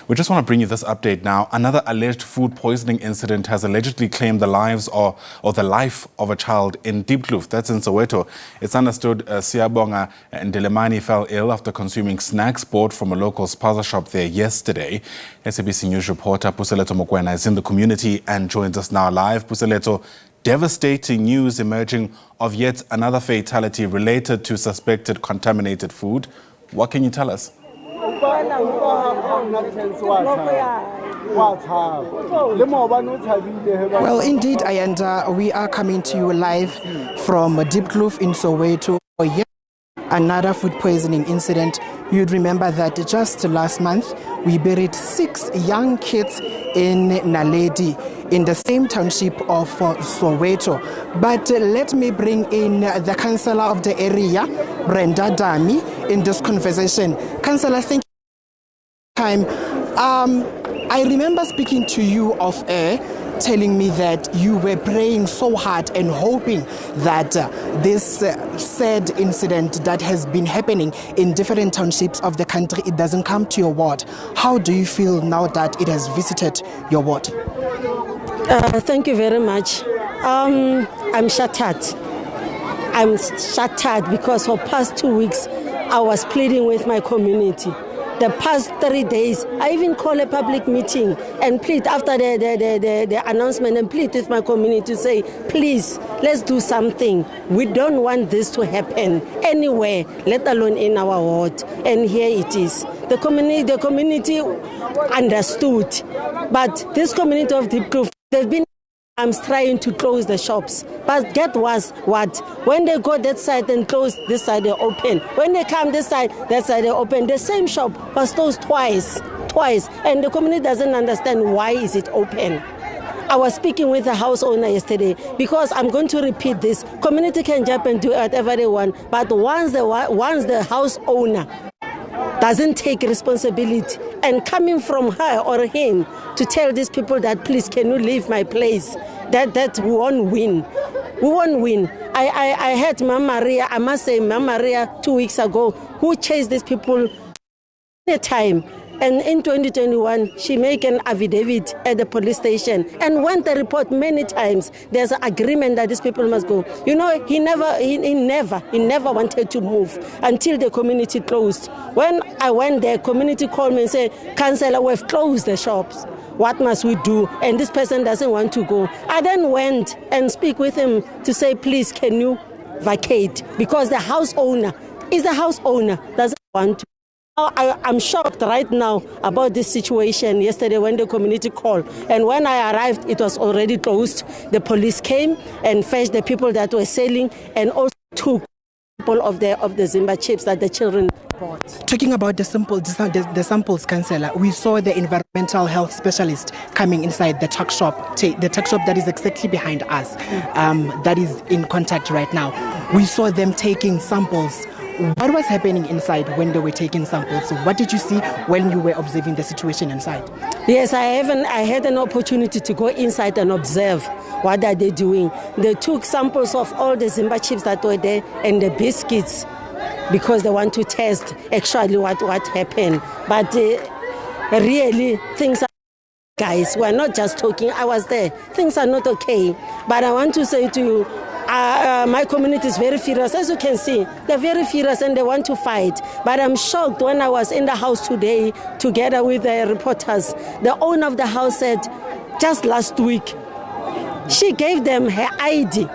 We just want to bring you this update now. Another alleged food poisoning incident has allegedly claimed the lives or the life of a child in Diepkloof. That's in Soweto. It's understood Siyabonga Ndalemani fell ill after consuming snacks bought from a local spaza shop there yesterday. SABC News Reporter Puseletso Mokoena is in the community and joins us now live. Puseletso, devastating news emerging of yet another fatality related to suspected contaminated food. What can you tell us? Well, indeed, Ayanda, we are coming to you live from Diepkloof in Soweto. Yet another food poisoning incident. You'd remember that just last month, we buried 6 young kids in Naledi in the same township of Soweto. But let me bring in the councillor of the area, Brenda Dami, in this conversation. Councillor, thank you. I remember speaking to you off air, telling me that you were praying so hard and hoping that this sad incident that has been happening in different townships of the country, it doesn't come to your ward. How do you feel now that it has visited your ward? Thank you very much. I'm shattered. I'm shattered because for past 2 weeks, I was pleading with my community. The past 3 days, I even call a public meeting and plead after the announcement and plead with my community to say, please, let's do something. We don't want this to happen anywhere, let alone in our ward. And here it is. The community understood, but this community of Diepkloof, they've been trying to close the shops. But get what? When they go that side and close, this side they open. When they come this side, that side they open. The same shop was closed twice. And the community doesn't understand why is it open. I was speaking with the house owner yesterday because I'm going to repeat this. Community can jump and do whatever they want, but once the house owner doesn't take responsibility and coming from her or him to tell these people that please can you leave my place, that we won't win. We won't win. I heard Mama Maria, I must say Mama Maria 2 weeks ago, who chased these people at a time. And in 2021, she made an affidavit at the police station and went to report many times. There's an agreement that these people must go. You know, he never wanted to move until the community closed. When I went there, community called me and said, Councillor, we've closed the shops. What must we do? And this person doesn't want to go. I then went and speak with him to say, please, can you vacate? Because the house owner doesn't want to. I'm shocked right now about this situation yesterday when the community called. And when I arrived, it was already closed. The police came and fetched the people that were selling and also took people of the Zimba chips that the children bought. Talking about the samples, Councillor, we saw the environmental health specialist coming inside the tuck shop, the tuck shop that is exactly behind us, that is in contact right now. We saw them taking samples. What was happening inside when they were taking samples? What did you see when you were observing the situation inside? Yes, I had an opportunity to go inside and observe what are they doing. They took samples of all the Zimba chips that were there and the biscuits because they want to test actually what happened. But really, things are, guys, we're not just talking. I was there. Things are not okay. But I want to say to you, my community is very furious. As you can see, they're very furious and they want to fight. But I'm shocked when I was in the house today together with the reporters. The owner of the house said just last week, she gave them her ID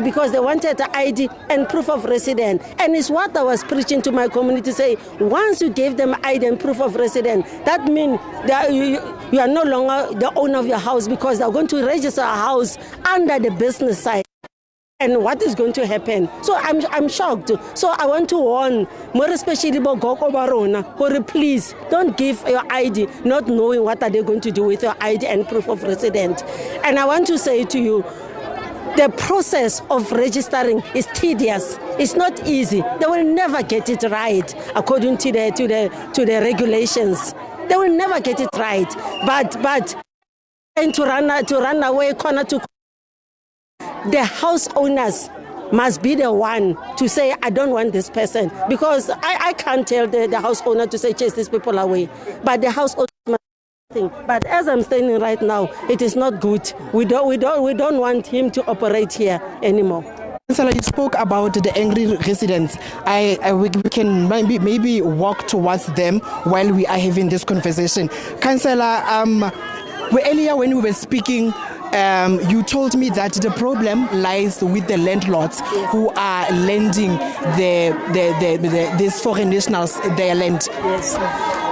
because they wanted the ID and proof of residence. And it's what I was preaching to my community, say, once you gave them ID and proof of residence, that means that you are no longer the owner of your house because they're going to register a house under the business side. And what is going to happen? So I'm shocked. So I want to warn, more especially Bogoko Barona, please don't give your ID not knowing what are they going to do with your ID and proof of residence. And I want to say to you, the process of registering is tedious. It's not easy. They will never get it right according to the regulations. They will never get it right. But and to run away corner to the house owners must be the one to say, I don't want this person. Because I can't tell the house owner to say, chase these people away. But the house owner must do something. But as I'm standing right now, it is not good. We don't want him to operate here anymore. Councillor, you spoke about the angry residents. We can maybe walk towards them while we are having this conversation. Councillor, earlier when we were speaking, you told me that the problem lies with the landlords who are lending these foreign nationals their land.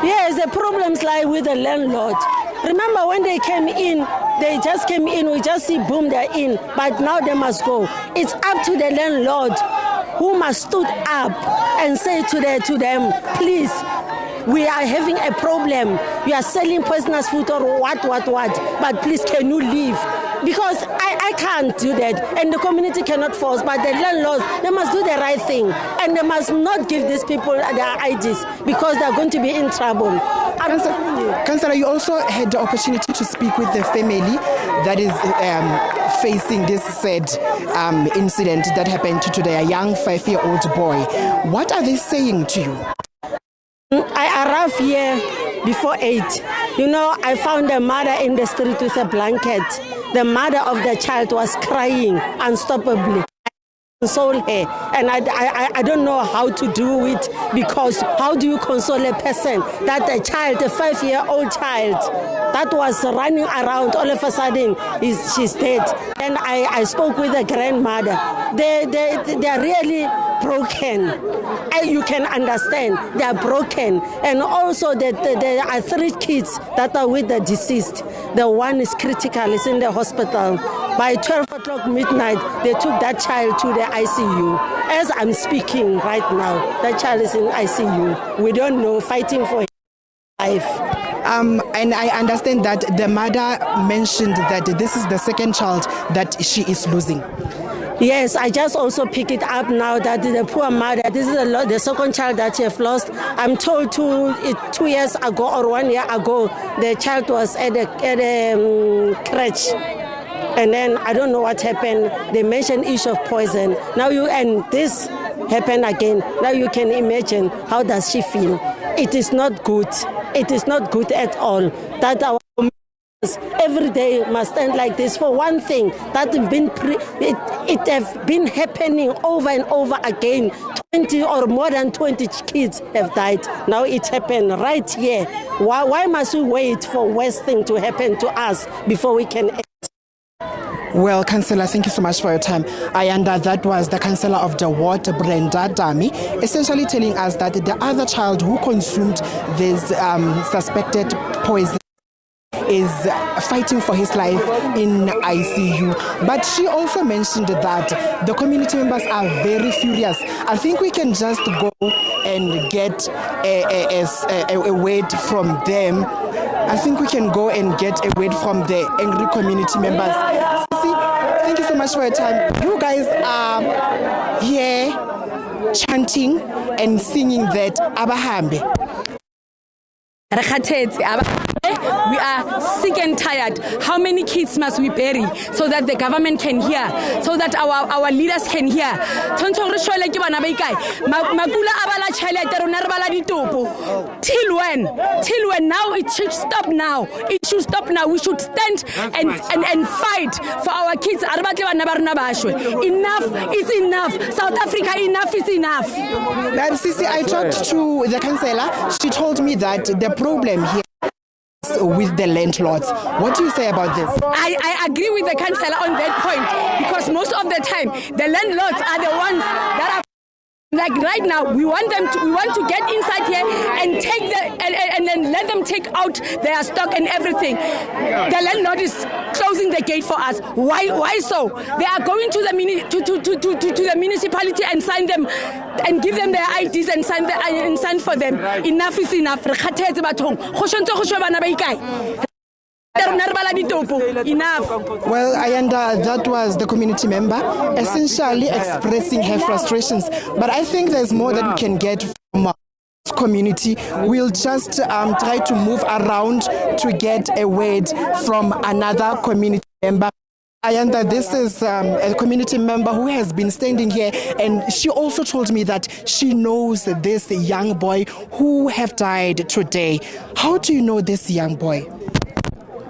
Yes, the problems lie with the landlord. Remember when they came in, they just came in, we just see boom, they're in, but now they must go. It's up to the landlord who must stood up and say to them, please, we are having a problem. You are selling poisonous food or what, but please can you leave? Because I can't do that, and the community cannot force, but the landlords, they must do the right thing, and they must not give these people their IDs because they're going to be in trouble. Councillor, you also had the opportunity to speak with the family that is facing this sad incident that happened to their young 5-year-old boy. What are they saying to you? I arrived here before 8. You know, I found a mother in the street with a blanket. The mother of the child was crying unstoppably. I consoled her, and I don't know how to do it, because how do you console a person that a child, a 5-year-old child that was running around, all of a sudden she's dead? And I spoke with the grandmother. They are really broken. You can understand, they are broken. And also there are 3 kids that are with the deceased. The one is critical, is in the hospital. By 12 o'clock midnight, they took that child to the ICU. As I'm speaking right now, that child is in ICU. We don't know, fighting for his life. And I understand that the mother mentioned that this is the second child that she is losing. Yes, I just also pick it up now that the poor mother, this is the second child that she has lost. I'm told 2 years ago or 1 year ago, the child was at a crèche. And then I don't know what happened. They mentioned issue of poison. And this happened again. Now you can imagine, how does she feel? It is not good. It is not good at all that our every day must stand like this for one thing that it have been happening over and over again. 20 or more than 20 kids have died. Now it happened right here. Why must we wait for worse thing to happen to us before we can act? Well, Councillor, thank you so much for your time. That was the Councillor of the ward, Brenda Dami, essentially telling us that the other child who consumed this suspected poison is fighting for his life in ICU. But she also mentioned that the community members are very furious. I think we can just go and get a word from them. I think we can go and get a word from the angry community members. Sisi, thank you so much for your time. You guys are here chanting and singing that Abahambe. We are sick and tired. How many kids must we bury so that the government can hear, so that our leaders can hear? Till when? Till when? Now it should stop now. It should stop now. We should stand and fight for our kids. Enough is enough. South Africa, enough is enough. Sisi, I talked to the councillor. She told me that the problem here with the landlords. What do you say about this? I agree with the councillor on that point, because most of the time the landlords are the ones that are like right now. We want to get inside here and take and then let them take out their stock and everything. The landlord is closing the gate for us. Why so? They are going to the municipality and sign them and give them their IDs and sign for them. Enough is enough. Enough. Well, Ayanda, that was the community member essentially expressing her frustrations. But I think there's more that we can get from our community. We'll just try to move around to get a word from another community member. Ayanda, this is a community member who has been standing here, and she also told me that she knows this young boy who have died today. How do you know this young boy?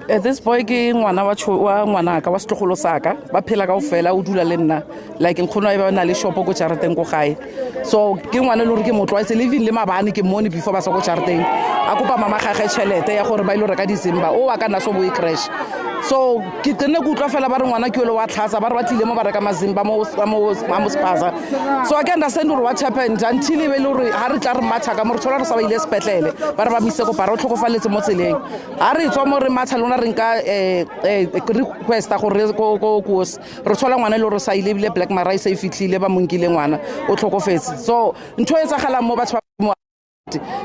This boy ke ngwana wa ngwana ka wa setlogolo saka ba phela ka ofela o dula le nna like nkgono e ba na le shop go jarateng go gae so ke ngwana le re ke motlo wa se living le mabane ke mone before ba sa go jarateng a kopa mama gagwe tšhelete ya gore ba ile reka December o wa kana so bo e crash so ke tenne go utlwa fela ba re ngwana ke yo wa tlhasa ba re ba tlile mo ba reka mazimba mo spaza so I can understand what happened until e be le re ha re tla re matha ka mo re tshola re sa ba ile sepetlele ba re ba mise go para o tlhokofaletse mo tseleng ha re tswa mo re matha lona re nka request go re tshola ngwana le re sa ile bile black mara se fitlhile ba monkile ngwana o tlhokofetse so ntho e tsagala mo batho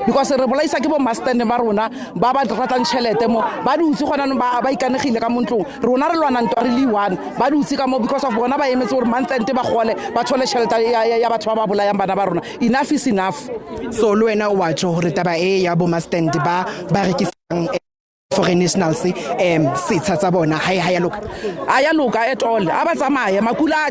because re bolaisa ke bo mastande ba rona ba ba ratang tšhelete mo ba dutse gona ba ikanegile ka montlong rona re lwana ntwa re le one ba dutse ka mo because of bona ba emetse gore mantente ba gole ba thole tšhelete ya batho ba ba bolayang bana ba rona enough is enough so le wena wa tšo gore taba e ya bo mastande ba rekisang foreign nationals setsha tsa bona ha ya loka at all a ba tsamaya makula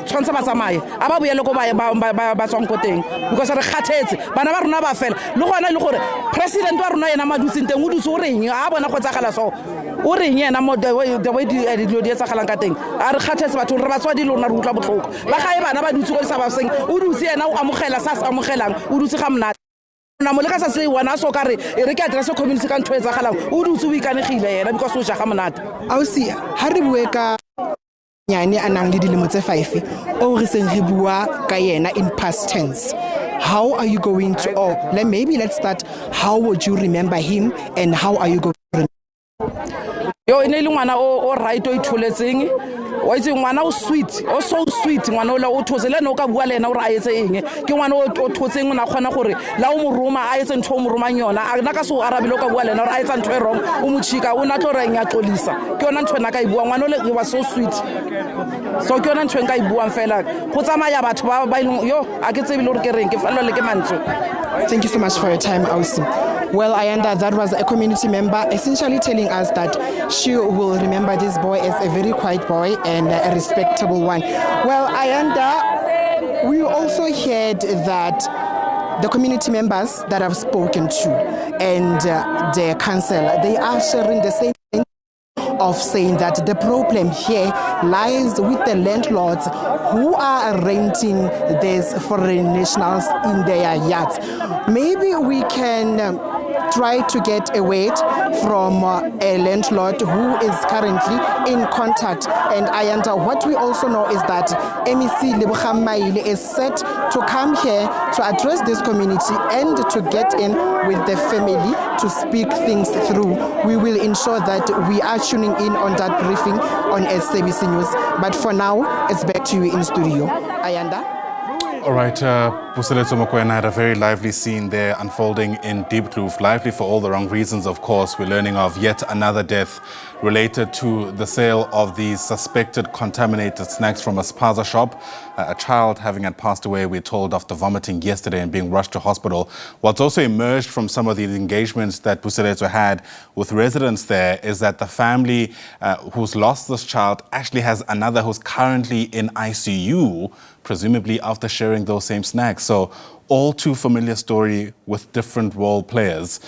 tshwantse ba tsamaye a ba boele go ba tswang ko teng because re kgathetse bana ba rona ba fela le gona le gore president wa rona yena madutseng teng o dutse o reng a bona go tsagala so o reng yena mo the way dilo di tsagalang ka teng a re kgathetse batho re ba tswa di lona re utla botlhoko ba gae bana ba dutse go sa ba seng o dutse yena o amogela sa amogelang o dutse ga mna na mo le ka sa se wana so ka re re ke address community ka ntwe tsa galang o dutse o ikanegile yena because o ja ga monate ausi ha re bue ka nyane anang le dilemo tse 5 o re seng re bua ka yena in past tense. How are you going to let's start, how would you remember him and how are you going to yo ene le ngwana o right o itholetseng wa itse ngwana o sweet o so sweet ngwana o la o those le no ka bua le ena o ra etse eng ke ngwana o thotseng o na kgona gore la o mo roma a etse ntho o mo roma yona a na ka so arabile ka bua le ena o ra etsa ntho e wrong o mo chika o na tlo reng ya tlolisa ke yona ntho ena ka e bua ngwana o le was so sweet so ke yona ntho nka e bua fela go tsamaya batho ba yo a ke tsebile gore ke reng ke fallo le ke mantso. Thank you so much for your time, Ausi. Well, Ayanda, that was a community member essentially telling us that she will remember this boy as a very quiet boy and a respectable one. Well, Ayanda, we also heard that the community members that I've spoken to and their council, they are sharing the same thing of saying that the problem here lies with the landlords who are renting these foreign nationals in their yards. Maybe we can try to get a word from a landlord who is currently in contact. And Ayanda, what we also know is that MEC Lebogang is set to come here to address this community and to get in with the family to speak things through. We will ensure that we are tuning in on that briefing on SABC News. But for now, it's back to you in studio. Ayanda? All right, Puseletso Mokoena had a very lively scene there unfolding in Diepkloof. Lively for all the wrong reasons, of course. We're learning of yet another death related to the sale of these suspected contaminated snacks from a spaza shop. A child having had passed away, we're told, after vomiting yesterday and being rushed to hospital. What's also emerged from some of these engagements that Puseletso had with residents there is that the family who's lost this child actually has another who's currently in ICU, presumably after sharing those same snacks. So all too familiar story with different role players.